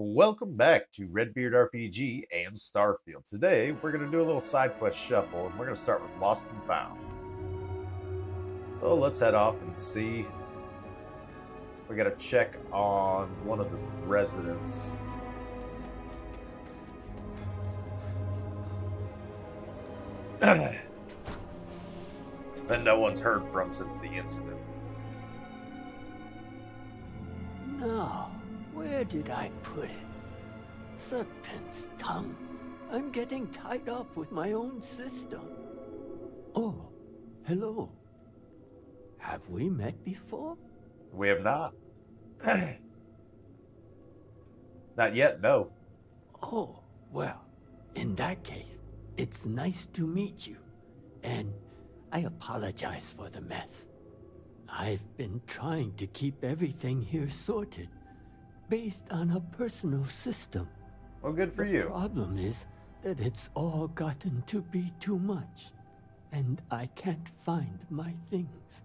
Welcome back to Redbeard RPG and Starfield. Today, we're going to do a little side quest shuffle, and we're going to start with Lost and Found. So let's head off and see. We got to check on one of the residents. That no one's heard from since the incident. Now, where did I put it? Serpent's tongue. I'm getting tied up with my own system. Oh, hello. Have we met before? We have not. Not yet, no. Oh, well, in that case, it's nice to meet you. And I apologize for the mess. I've been trying to keep everything here sorted, based on a personal system. Well, good for you. The problem is that it's all gotten to be too much, and I can't find my things.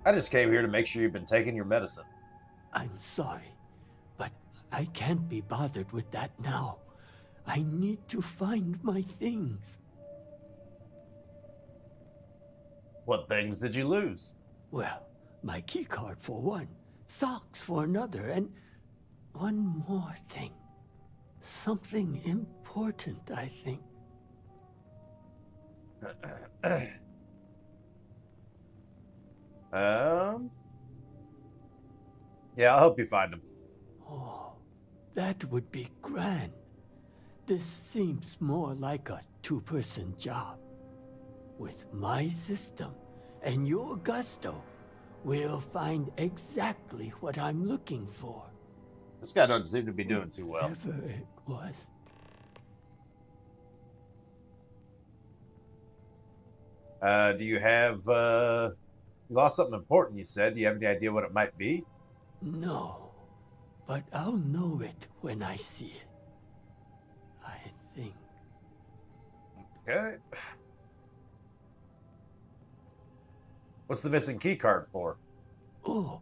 I just came here to make sure you've been taking your medicine. I'm sorry, but I can't be bothered with that now. I need to find my things. What things did you lose? Well, my keycard for one, socks for another, and one more thing. Something important, I think. Yeah, I'll help you find them. Oh, that would be grand. This seems more like a two-person job. With my system and your gusto, we'll find exactly what I'm looking for. This guy doesn't seem to be doing too well. Whatever it was. Do you have, you lost something important, you said. Do you have any idea what it might be? No, but I'll know it when I see it. I think. Okay. What's the missing key card for? Oh,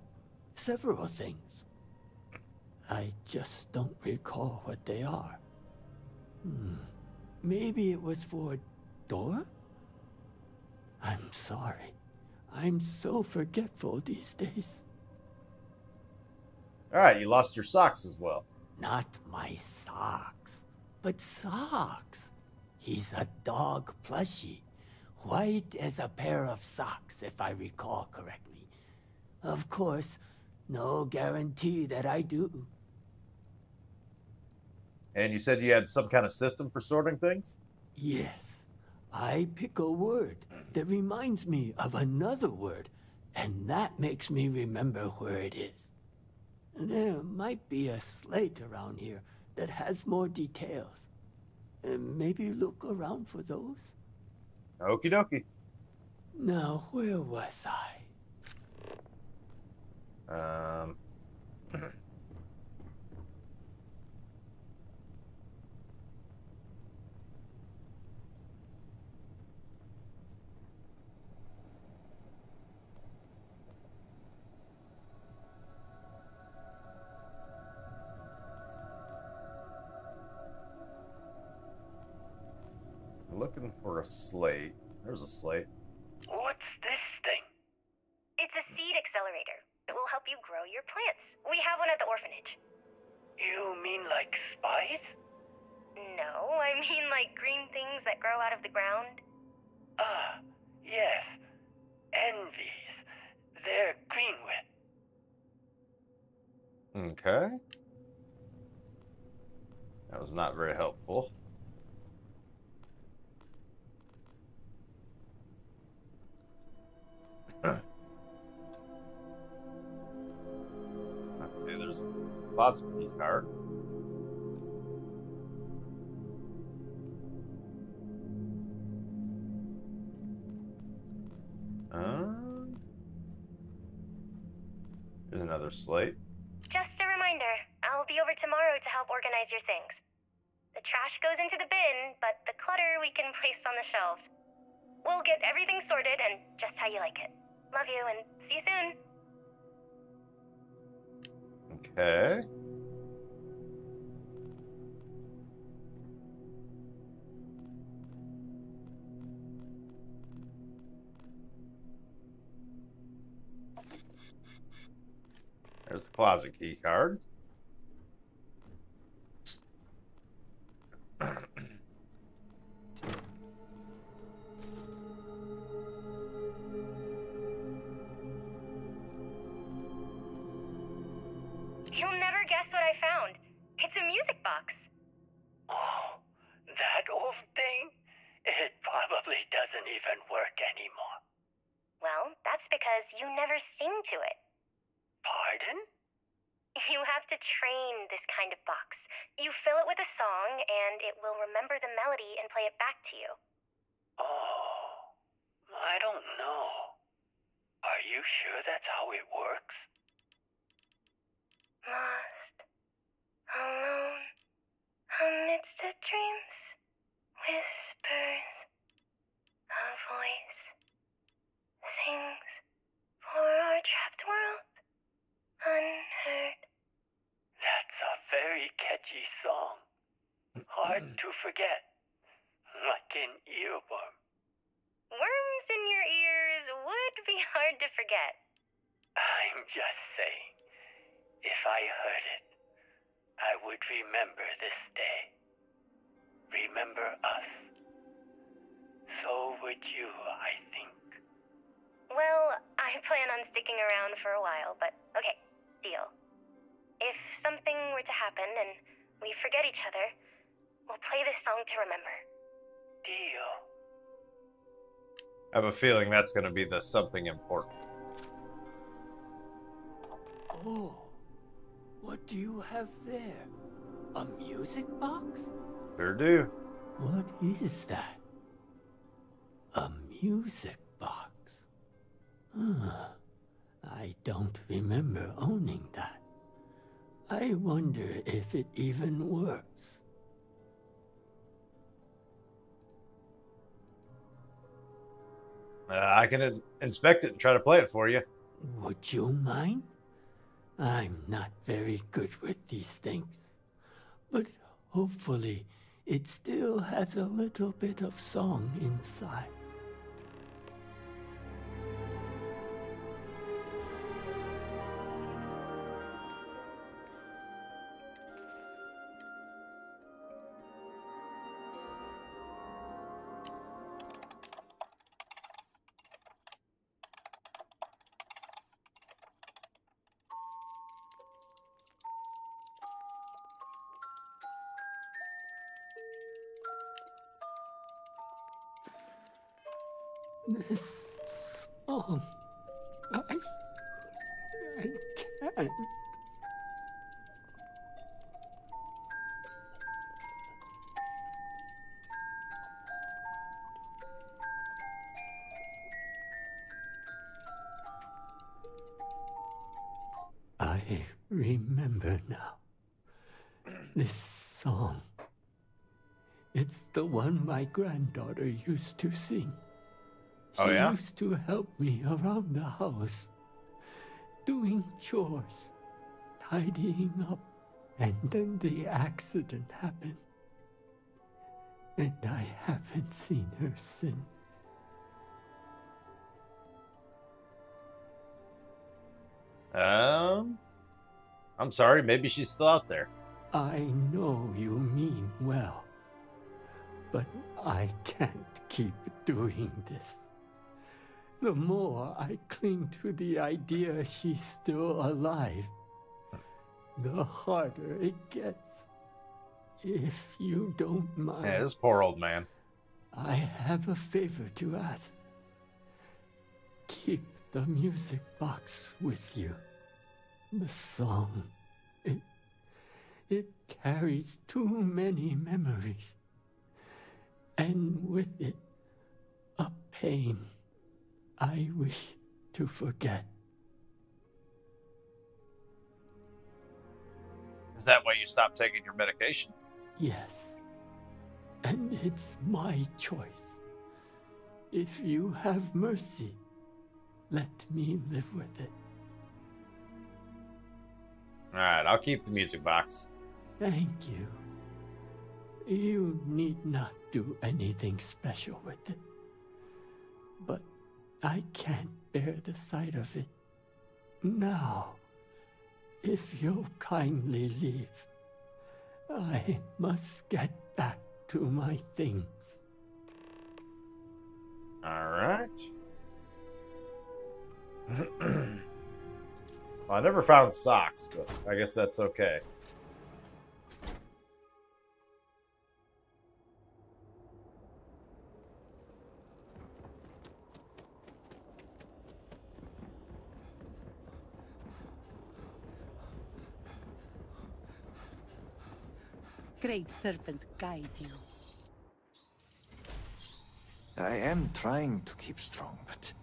several things. I just don't recall what they are. Maybe it was for a door? I'm sorry. I'm so forgetful these days. Alright, you lost your socks as well. Not my socks, but socks. He's a dog plushie. White as a pair of socks, if I recall correctly. Of course, no guarantee that I do. And you said you had some kind of system for sorting things? Yes. I pick a word that reminds me of another word, and that makes me remember where it is. There might be a slate around here that has more details. Maybe look around for those? Okie dokie. Now, where was I? Looking for a slate. There's a slate. What's this thing? It's a seed accelerator. It will help you grow your plants. We have one at the orphanage. You mean like spice? No, I mean like green things that grow out of the ground. Ah, yes. Envies. They're green with. Okay. That was not very helpful. Okay, there's a positive key card. There's another slate. Just a reminder, I'll be over tomorrow to help organize your things. The trash goes into the bin, but the clutter we can place on the shelves. We'll get everything sorted and just how you like it. Love you and see you soon. Okay. There's the closet key card. You'll never guess what I found. It's a music box. Oh, that old thing? It probably doesn't even work anymore. Well, that's because you never sing to it. Pardon? You have to train this kind of box. You fill it with a song, and it will remember the melody and play it back to you. Oh, I don't know. Are you sure that's how it works? Lost, alone, amidst the dreams, whispers, a voice sings for our trapped world, unheard. That's a very catchy song. Hard to forget. Like an earworm. Worms in your ears would be hard to forget. I'm just saying, if I heard it, I would remember this day. Remember us. So would you, I think. Well, I plan on sticking around for a while, but okay, deal. If something were to happen and we forget each other, we'll play this song to remember. Deal. I have a feeling that's going to be the something important. Oh, what do you have there? A music box? Sure do. What is that? A music box? I don't remember owning that. I wonder if it even works. I can inspect it and try to play it for you. Would you mind? I'm not very good with these things. But hopefully, it still has a little bit of song inside. This song, I can't. I remember now. This song. It's the one my granddaughter used to sing. She Oh, yeah? used to help me around the house, doing chores, tidying up, and then the accident happened. And I haven't seen her since. I'm sorry, maybe she's still out there. I know you mean well, but I can't keep doing this. The more I cling to the idea she's still alive, the harder it gets. If you don't mind, Yeah, this poor old man. I have a favor to ask. Keep the music box with you. The song. It carries too many memories. And with it, a pain I wish to forget. Is that why you stopped taking your medication? Yes. And it's my choice. If you have mercy, let me live with it. Alright, I'll keep the music box. Thank you. You need not do anything special with it. But I can't bear the sight of it. Now, if you'll kindly leave, I must get back to my things. Alright. Well, I never found socks, but I guess that's okay. Great Serpent guide you. I am trying to keep strong, but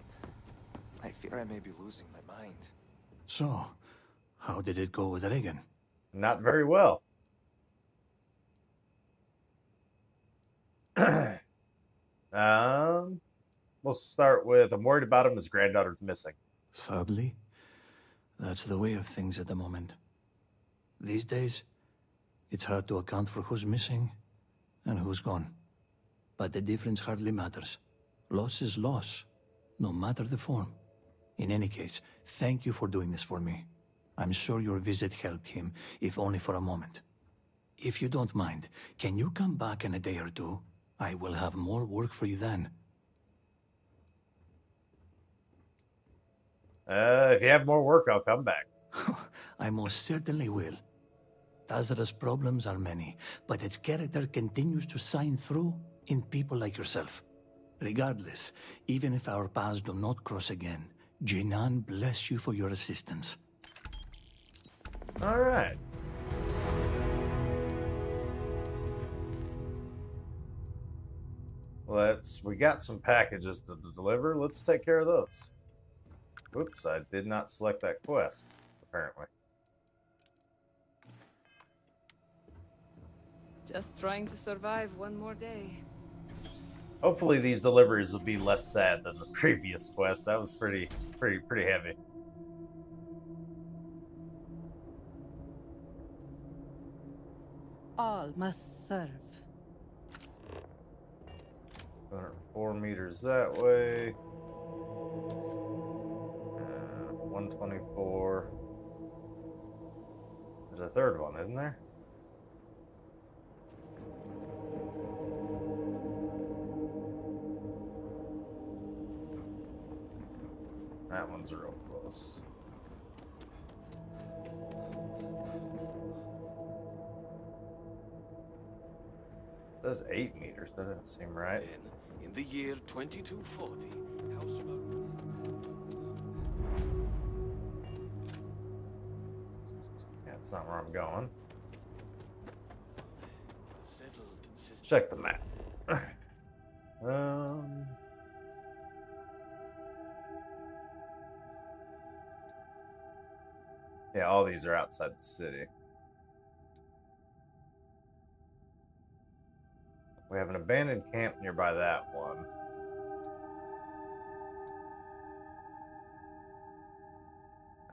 I fear I may be losing my mind. So, how did it go with Reagan? Not very well. We'll start with, I'm worried about him, his granddaughter's missing. Sadly, that's the way of things at the moment. These days, it's hard to account for who's missing and who's gone. But the difference hardly matters. Loss is loss, no matter the form. In any case, thank you for doing this for me. I'm sure your visit helped him, if only for a moment. If you don't mind, can you come back in a day or two? I will have more work for you then. If you have more work, I'll come back. I most certainly will. Tazra's problems are many, but its character continues to shine through in people like yourself. Regardless, even if our paths do not cross again, Jinan bless you for your assistance. All right. We got some packages to deliver. Let's take care of those. Oops, I did not select that quest, apparently. Just trying to survive one more day. Hopefully these deliveries will be less sad than the previous quest. That was pretty heavy. All must serve. 4 meters that way. 124. There's a third one, isn't there? That one's real close. It says 8 meters. That doesn't seem right. Then, in the year 2240, House Yeah, that's not where I'm going. settled in system. Check the map. Yeah, all these are outside the city. We have an abandoned camp nearby that one.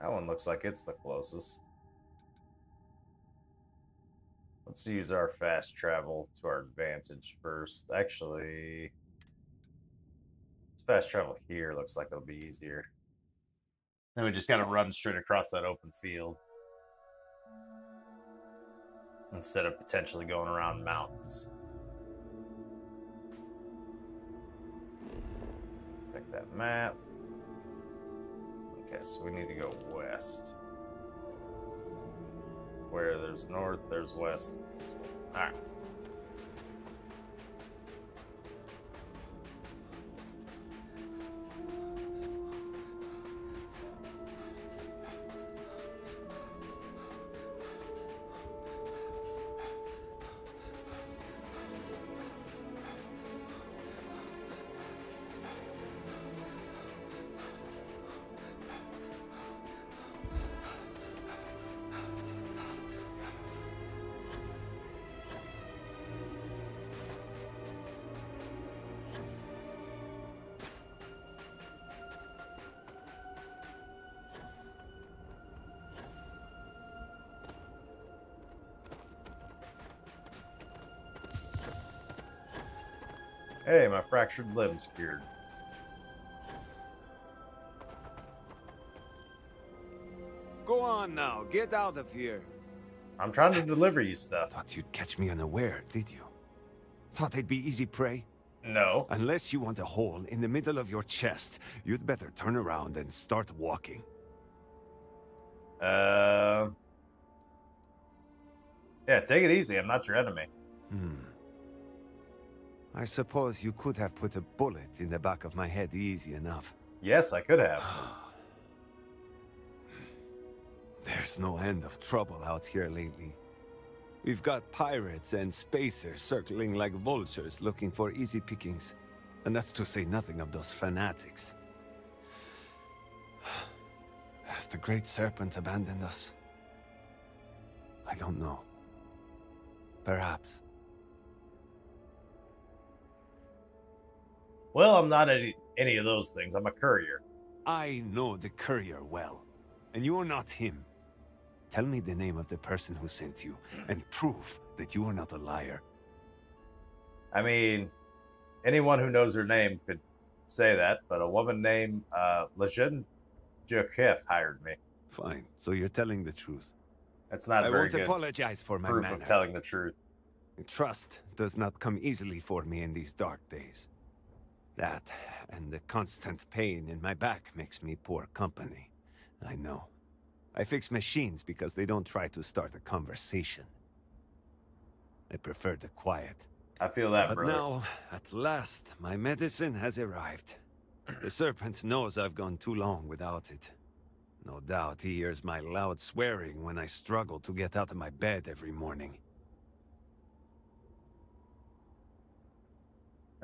That one looks like it's the closest. Let's use our fast travel to our advantage first. Actually, let's fast travel here. Looks like it'll be easier. Then we just gotta run straight across that open field instead of potentially going around mountains. Check that map. Okay, so we need to go west. Where there's north, there's west. Alright. Hey, my fractured limb's cured. Go on now, get out of here. I'm trying to deliver you stuff. Thought you'd catch me unaware, did you? Thought I'd be easy prey? No. Unless you want a hole in the middle of your chest, you'd better turn around and start walking. Yeah, take it easy. I'm not your enemy. I suppose you could have put a bullet in the back of my head easy enough. Yes, I could have. There's no end of trouble out here lately. We've got pirates and spacers circling like vultures looking for easy pickings. And that's to say nothing of those fanatics. Has the Great Serpent abandoned us? I don't know. Perhaps. Well, I'm not any of those things. I'm a courier. I know the Courier well, and you're not him. Tell me the name of the person who sent you, and prove that you are not a liar. I mean, anyone who knows her name could say that, but a woman named Lejeune Jokef hired me. Fine, so you're telling the truth. That's not I very won't good apologize for my proof manner. of telling the truth. Trust does not come easily for me in these dark days. That, and the constant pain in my back makes me poor company. I know. I fix machines because they don't try to start a conversation. I prefer the quiet. I feel that, But brother. now, at last, my medicine has arrived. The Serpent knows I've gone too long without it. No doubt he hears my loud swearing when I struggle to get out of my bed every morning.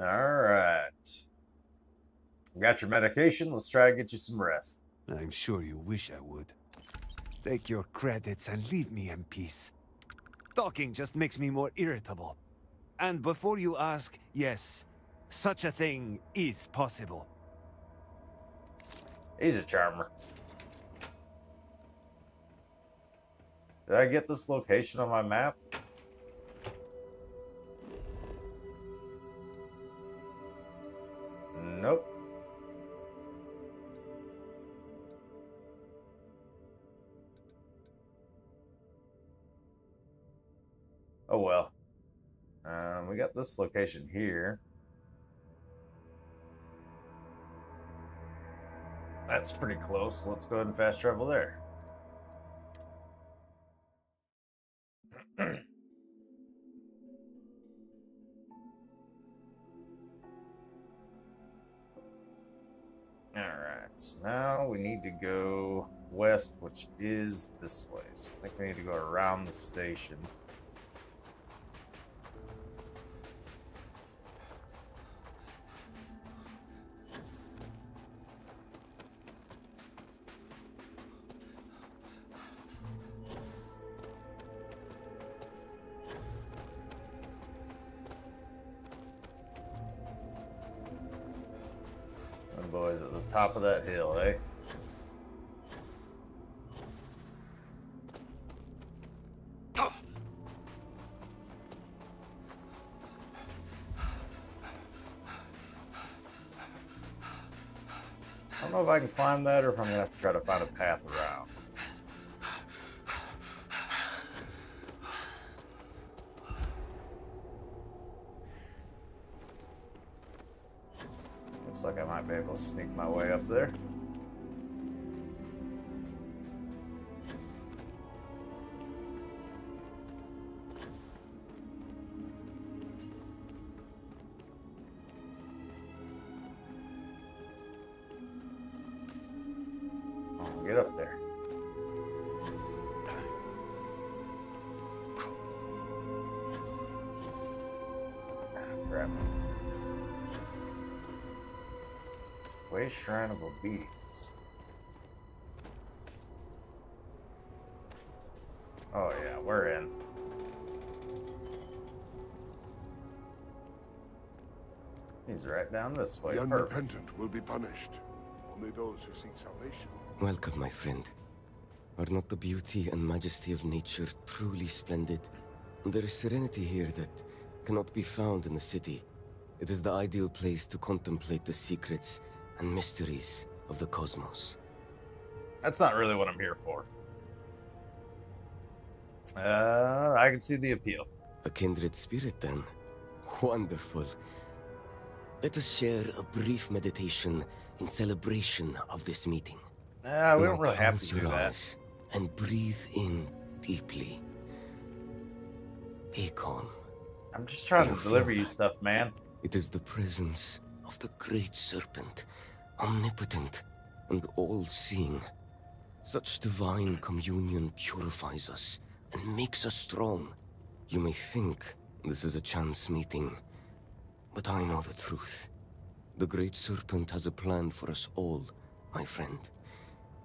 Alright. Got your medication. Let's try to get you some rest. I'm sure you wish I would. Take your credits and leave me in peace. Talking just makes me more irritable. And before you ask, yes, such a thing is possible. He's a charmer. Did I get this location on my map? Nope. Oh well. We got this location here. That's pretty close. Let's go ahead and fast travel there. Alright, so now we need to go west, which is this way. So I think we need to go around the station. Boys at the top of that hill, eh? I don't know if I can climb that or if I'm gonna have to try to find a path around. Looks like I might be able to sneak my way up there. Oh, get up there. Ah, crap. Way Shrine of Obedience. Oh yeah, we're in. He's right down this way. The Perfect. unrepentant will be punished. Only those who seek salvation. Welcome, my friend. Are not the beauty and majesty of nature truly splendid? There is serenity here that cannot be found in the city. It is the ideal place to contemplate the secrets and mysteries of the cosmos. That's not really what I'm here for. I can see the appeal. A kindred spirit, then. Wonderful. Let us share a brief meditation in celebration of this meeting. We don't really have to do that. And breathe in deeply. Be calm. I'm just trying to deliver you stuff, man. It is the presence of the great serpent, omnipotent and all-seeing. Such divine communion purifies us and makes us strong. You may think this is a chance meeting, but I know the truth. The great serpent has a plan for us all, my friend,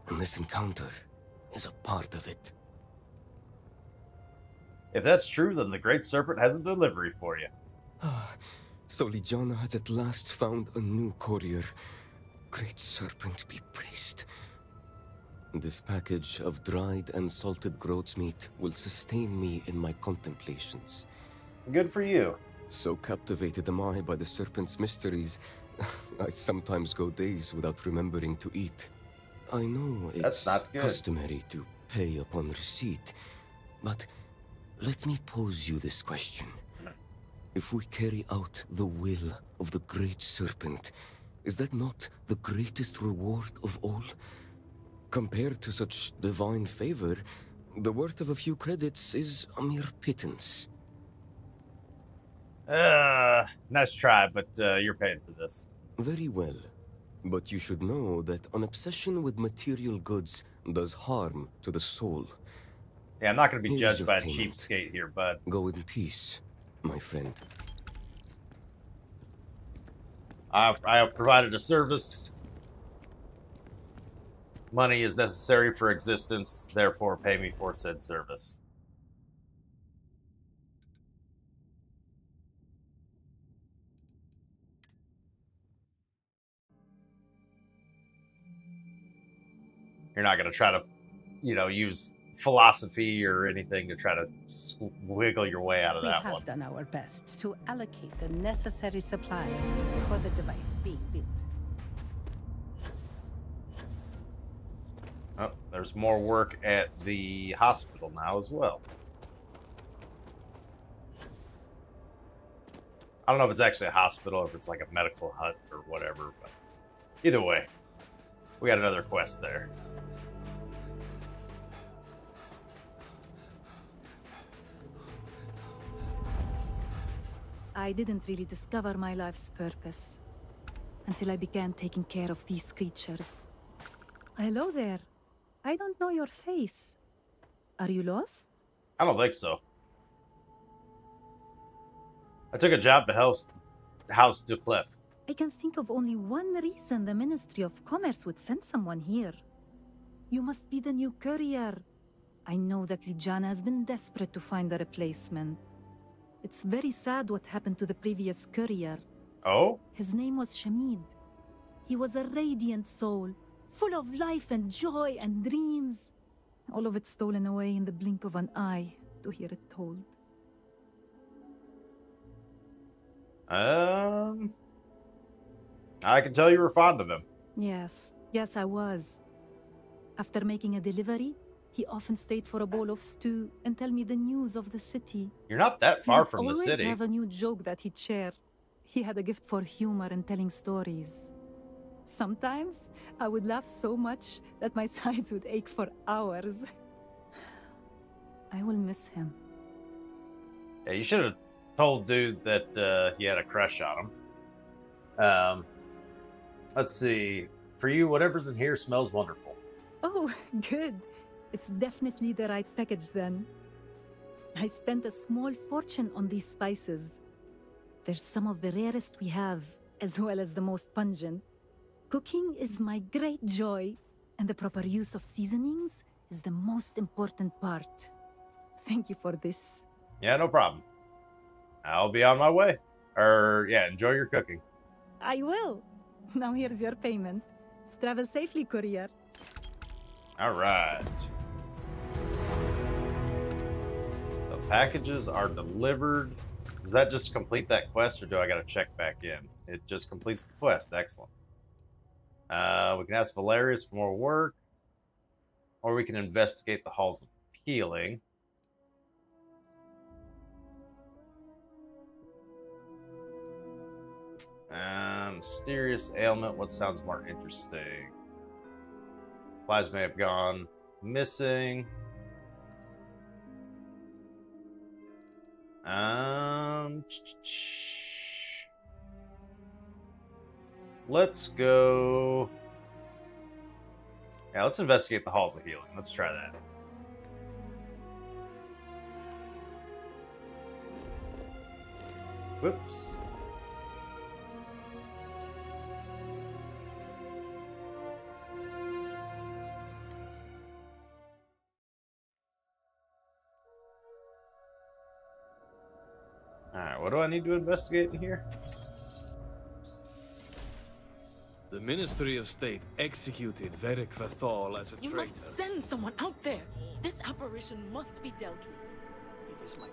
and this encounter is a part of it. If that's true, then the great serpent has a delivery for you. So Ligiana has at last found a new courier. Great serpent be praised. This package of dried and salted goat's meat will sustain me in my contemplations. Good for you. So captivated am I by the serpent's mysteries, I sometimes go days without remembering to eat. I know it's not customary to pay upon receipt, but let me pose you this question. If we carry out the will of the great serpent, is that not the greatest reward of all? Compared to such divine favor, the worth of a few credits is a mere pittance. Nice try, but you're paying for this. Very well. But you should know that an obsession with material goods does harm to the soul. Yeah, I'm not going to be judged by a cheapskate here, bud. Go in peace, my friend. I have provided a service. Money is necessary for existence, therefore pay me for said service. You're not going to try to, use philosophy or anything to try to wiggle your way out of that one. We have done our best to allocate the necessary supplies for the device being built. Oh, there's more work at the hospital now as well. I don't know if it's actually a hospital or if it's like a medical hut or whatever, but either way, we got another quest there. I didn't really discover my life's purpose until I began taking care of these creatures. Hello there. I don't know your face. Are you lost? I don't think so. I took a job to House Duclef. I can think of only one reason the Ministry of Commerce would send someone here. You must be the new courier. I know that Ligiana has been desperate to find a replacement. It's very sad what happened to the previous courier. Oh? His name was Shamid. He was a radiant soul, full of life and joy and dreams. All of it stolen away in the blink of an eye, to hear it told. I can tell you were fond of him. Yes, I was. After making a delivery, he often stayed for a bowl of stew and tell me the news of the city. You're not that far from the city. He always have a new joke that he'd share. He had a gift for humor and telling stories. Sometimes, I would laugh so much that my sides would ache for hours. I will miss him. Yeah, you should have told dude that you had a crush on him. Let's see. For you, whatever's in here smells wonderful. Oh, good. It's definitely the right package then. I spent a small fortune on these spices. They're some of the rarest we have, as well as the most pungent. Cooking is my great joy, and the proper use of seasonings is the most important part. Thank you for this. Yeah, no problem. I'll be on my way. Enjoy your cooking. I will. Now here's your payment. Travel safely, Courier. All right. The packages are delivered. Does that just complete that quest, or do I got to check back in? It just completes the quest. Excellent. We can ask Valerius for more work, or we can investigate the halls of healing. Mysterious ailment. What sounds more interesting? Supplies may have gone missing. Let's go. Yeah, let's investigate the halls of healing. Let's try that. Whoops. Alright, what do I need to investigate in here? The Ministry of State executed Varric Vathal as a You traitor. must send someone out there. This apparition must be dealt with. It is my...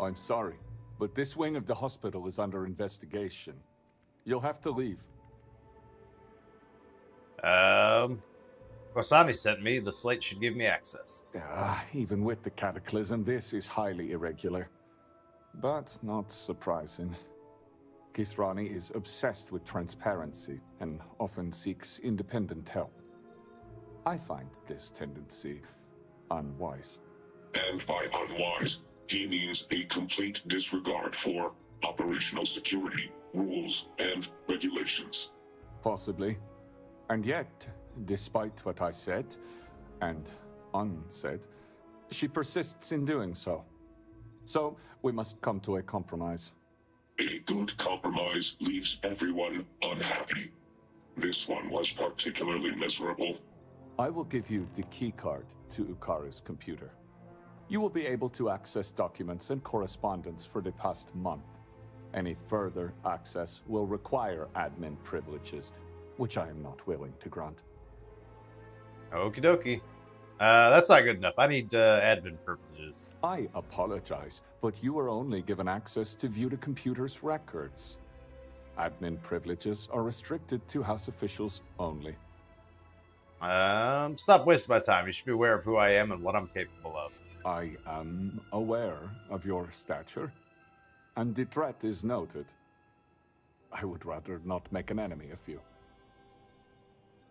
I'm sorry, but this wing of the hospital is under investigation. You'll have to leave. Corsani sent me. The slate should give me access. Even with the cataclysm, this is highly irregular. But not surprising. Kisrani is obsessed with transparency and often seeks independent help. I find this tendency unwise. And by unwise, he means a complete disregard for operational security, rules, and regulations. Possibly. And yet, despite what I said, and unsaid, she persists in doing so. So, we must come to a compromise. A good compromise leaves everyone unhappy. This one was particularly miserable. I will give you the keycard to Ukaru's computer. You will be able to access documents and correspondence for the past month. Any further access will require admin privileges, which I am not willing to grant. Okie dokie. That's not good enough. I need admin privileges. I apologize, but you are only given access to view the computer's records. Admin privileges are restricted to House officials only. Stop wasting my time. You should be aware of who I am and what I'm capable of. I am aware of your stature, and the threat is noted. I would rather not make an enemy of you.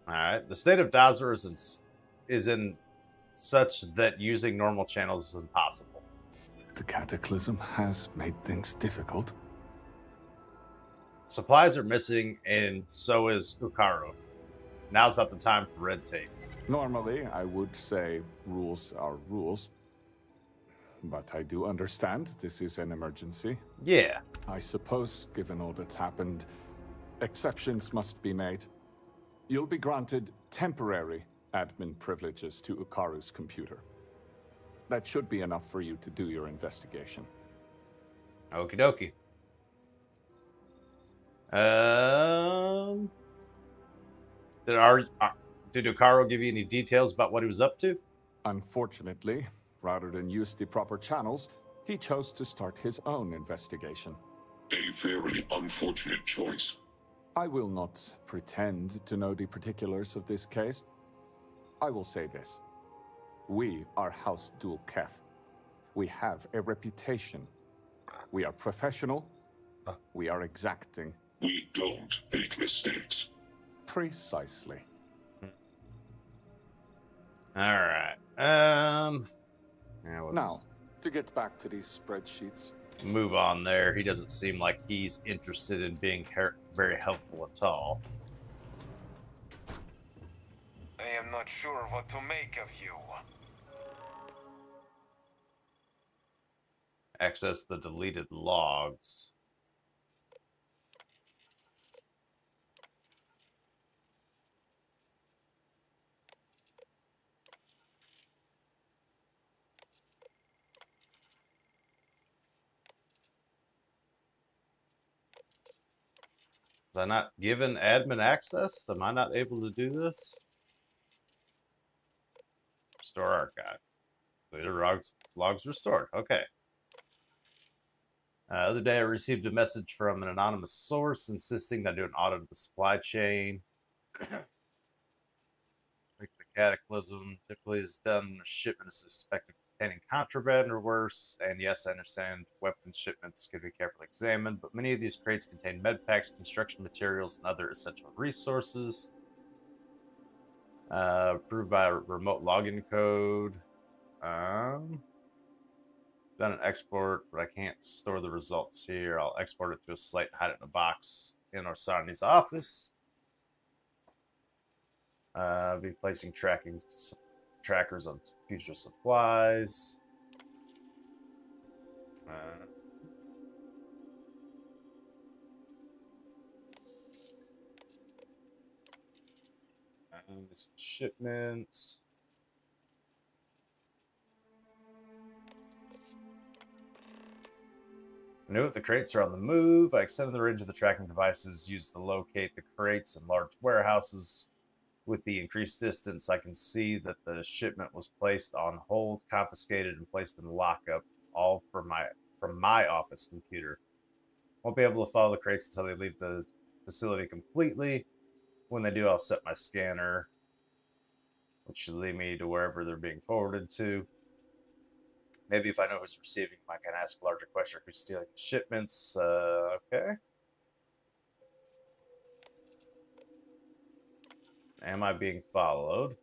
Alright, the state of Dazur is in such that using normal channels is impossible. The cataclysm has made things difficult. Supplies are missing, and so is Ukaru. Now's not the time for red tape. Normally, I would say rules are rules. But I do understand this is an emergency. Yeah. I suppose, given all that's happened, exceptions must be made. You'll be granted temporary admin privileges to Ukaru's computer. That should be enough for you to do your investigation. Okie dokie. Did Ukaru give you any details about what he was up to? Unfortunately, rather than use the proper channels, he chose to start his own investigation. A very unfortunate choice. I will not pretend to know the particulars of this case. I will say this. We are House Dul Kef. We have a reputation. We are professional. We are exacting. We don't make mistakes. Precisely. Alright. Now, to get back to these spreadsheets. Move on there. He doesn't seem like he's interested in being very helpful at all. I am not sure what to make of you. Access the deleted logs. Was I not given admin access? Am I not able to do this? Restore archive. Later logs restored. Okay. Other day I received a message from an anonymous source insisting that I do an audit of the supply chain. Like the cataclysm typically is done when a shipment is suspected of containing contraband or worse. And yes, I understand weapons shipments can be carefully examined, but many of these crates contain med packs, construction materials, and other essential resources. Approved by a remote login code. Done an export, but I can't store the results here. I'll export it to a slate and hide it in a box in Orsani's office. Be placing trackers on future supplies. Some shipments. I knew if the crates are on the move. I extended the range of the tracking devices used to locate the crates in large warehouses. With the increased distance, I can see that the shipment was placed on hold, confiscated, and placed in lockup, all from my office computer. Won't be able to follow the crates until they leave the facility completely. When they do, I'll set my scanner, which should lead me to wherever they're being forwarded to. Maybe if I know who's receiving them, I can ask a larger question: who's stealing the shipments? Okay. Am I being followed?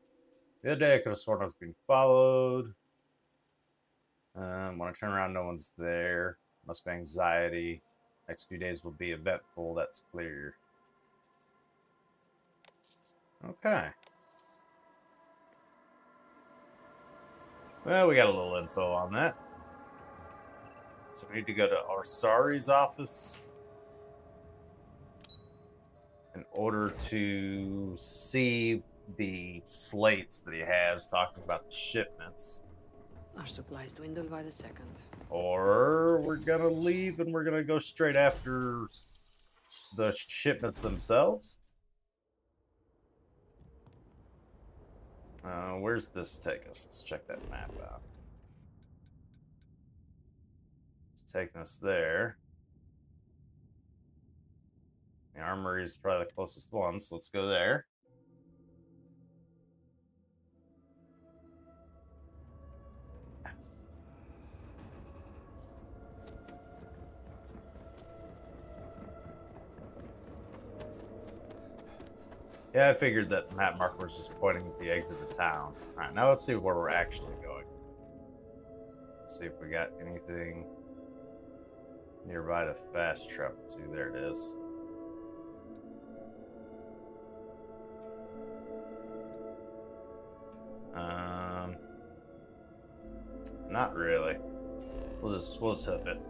The other day I could have sworn I was being followed. When I turn around, no one's there. Must be anxiety. Next few days will be eventful, that's clear. Okay. Well, we got a little info on that. So we need to go to Orsari's office in order to see the slates that he has talking about the shipments. Our supplies dwindle by the second. Or we're gonna leave and we're gonna go straight after the shipments themselves. Where's this take us? Let's check that map out. It's taking us there. The armory is probably the closest one, so let's go there. Yeah, I figured that map marker was just pointing at the exit of town. Alright, now let's see where we're actually going. Let's see if we got anything nearby to fast travel to. There it is. Not really. We'll just hoof it.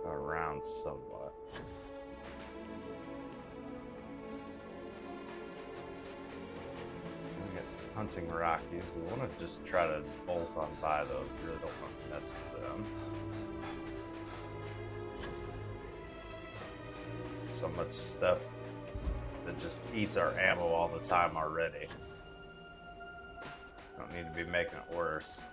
Around somewhat. We got some hunting Rockies. We want to just try to bolt on by those. We really don't want to mess with them. So much stuff that just eats our ammo all the time already. Don't need to be making it worse.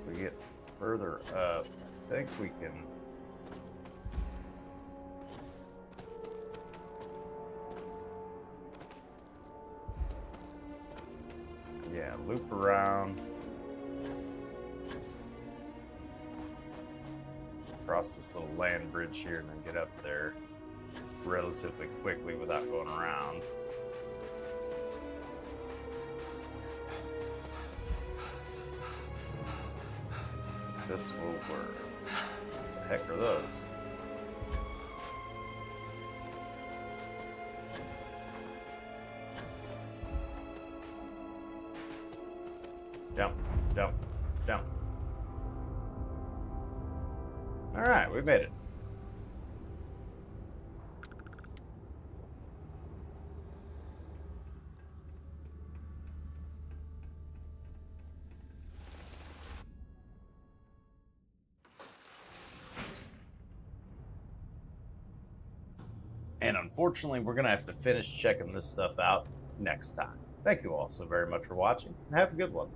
We get further up, I think we can. Yeah, loop around. cross this little land bridge here and then get up there relatively quickly without going around. This will work. What the heck are those? Jump, jump, jump. All right, we made it. And unfortunately, we're going to have to finish checking this stuff out next time. Thank you all so very much for watching, and have a good one.